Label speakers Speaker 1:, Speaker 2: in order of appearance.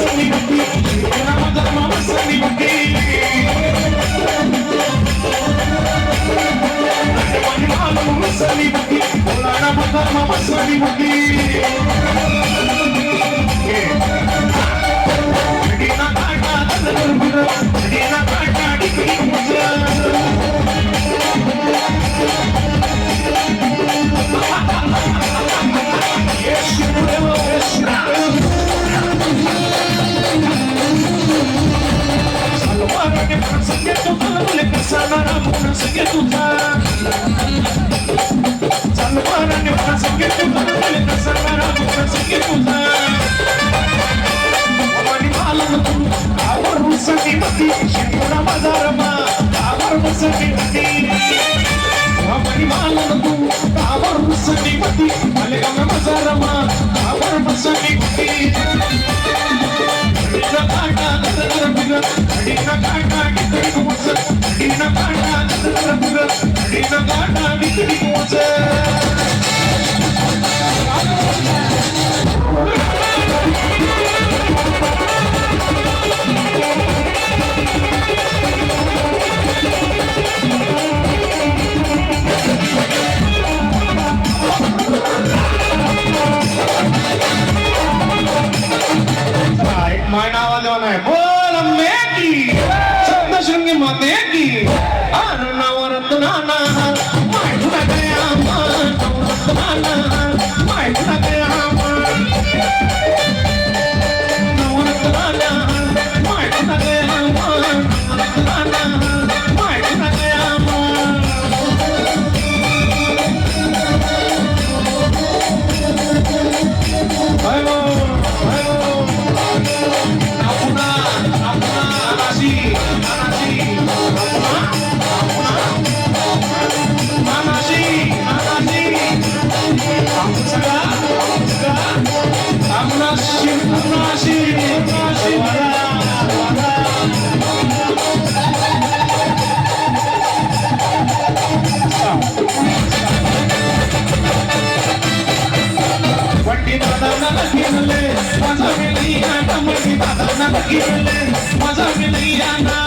Speaker 1: मसनी बुकी राम धर्म मसनी बुकी महिमाल मसनी बुकी राम धर्म मसनी बुकी दीना काटा दलगुर दीना काटा डिकडी मुझा बोल अम्मे की सप्तशृंगी माते की नवरत्न नाना मायठुना गया मान नवरत्न नाना मायठुना गया मान नवरत्न नाना मायठुना गया मान नवरत्न नाना मायठुना गया मान हेलो मजा मिली आना